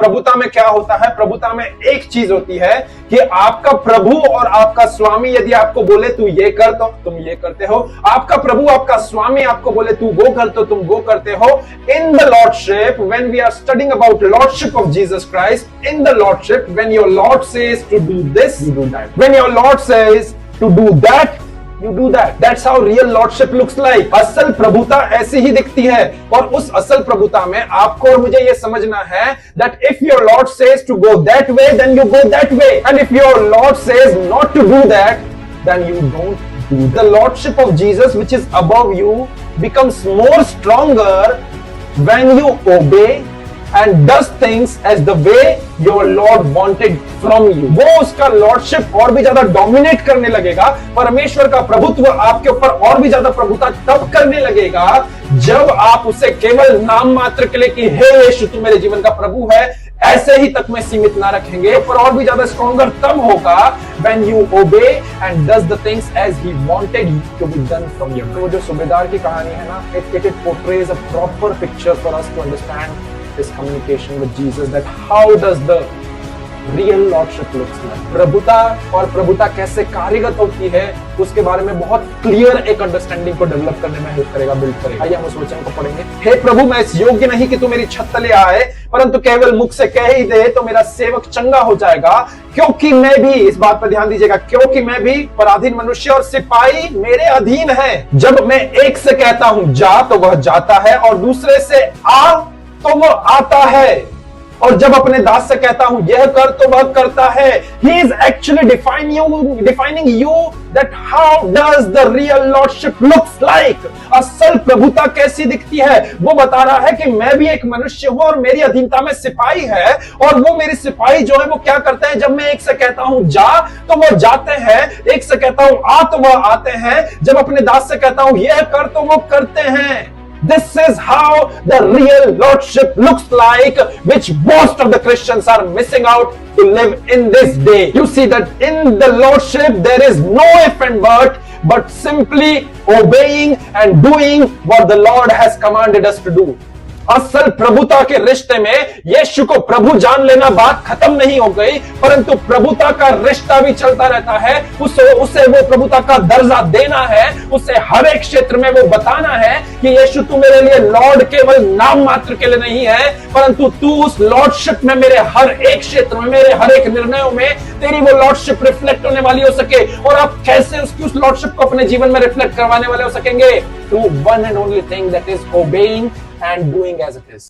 प्रभुता में क्या होता है? प्रभुता में एक चीज होती है कि आपका प्रभु और आपका स्वामी यदि आपको बोले तू ये कर तो तुम ये करते हो, आपका प्रभु आपका स्वामी आपको बोले तू वो कर तो तुम वो करते हो। In the lordship, when we are studying about lordship of Jesus Christ, in the lordship, when your Lord says to do this, you do that, when your Lord says to do that, You do that. That's how real lordship looks like. असल प्रभुता ऐसी ही दिखती है, और उस असल प्रभुता में आपको और मुझे ये समझना है that if your Lord says to go that way, then you go that way, and if your Lord says not to do that, then you don't do that. The lordship of Jesus, which is above you, becomes more stronger when you obey and does things as the way your Lord wanted from you. वो उसका lordship और भी ज्यादा dominate करने लगेगा, परमेश्वर का प्रभुत्व आपके ऊपर और भी ज्यादा प्रभुता तब करने लगेगा जब आप उसे केवल नाम मात्र के लिए कि हे यीशु तू मेरे जीवन का प्रभु है ऐसे ही तक में सीमित ना रखेंगे, पर और भी ज्यादा स्ट्रॉन्गर तब होगा when you obey and does the things as he wanted to be done from you. तो वो जो सूबेदार की कहानी है ना, it portrays a proper picture for us to understand this communication with Jesus, that how does the real lordship looks like. प्रभुता और प्रभुता कैसे कार्यगत होती है उसके बारे में बहुत क्लियर एक अंडरस्टैंडिंग को डेवलप करने में हेल्प करेगा, बिल्ड करेगा। आइए हम उस वचन को पढ़ेंगे। हे प्रभु, मैं इस योग्य नहीं कि तू मेरी छत तले आए, परंतु केवल मुख से कह ही दे तो मेरा सेवक चंगा हो जाएगा, क्योंकि मैं भी, इस बात पर ध्यान दीजिएगा, क्योंकि मैं भी पराधीन मनुष्य और सिपाही मेरे अधीन है। जब मैं एक से कहता हूं जा तो वह जाता है, और दूसरे से आ तो वो आता है, और जब अपने दास से कहता हूं यह कर तो वह करता है। He is actually defining you that how does the real lordship looks like. असल प्रभुता कैसी दिखती है वो बता रहा है कि मैं भी एक मनुष्य हूं और मेरी अधीनता में सिपाही है, और वो मेरे सिपाही जो है वो क्या करते हैं, जब मैं एक से कहता हूं जा तो वो जाते हैं, एक से कहता हूं आ तो वह आते हैं, जब अपने दास से कहता हूं यह कर तो वो करते हैं। This is how the real lordship looks like, which most of the Christians are missing out to live in this day. You see that in the lordship there is no if and but simply obeying and doing what the Lord has commanded us to do. असल प्रभुता के रिश्ते में यीशु को प्रभु जान लेना बात खत्म नहीं हो गई, परंतु प्रभुता का रिश्ता भी चलता रहता है। उसे वो प्रभुता का दर्जा देना है, उसे हर एक क्षेत्र में वो बताना है कि यीशु तू मेरे लिए लॉर्ड केवल नाम मात्र के लिए नहीं है, परंतु तू उस लॉर्डशिप में मेरे हर एक क्षेत्र में, मेरे हर एक निर्णयों में तेरी वो लॉर्डशिप रिफ्लेक्ट होने वाली हो सके। और आप कैसे उस लॉर्डशिप को अपने जीवन में रिफ्लेक्ट करवाने वाले हो सकेंगे? Through one and only thing, that is obeying and doing as it is.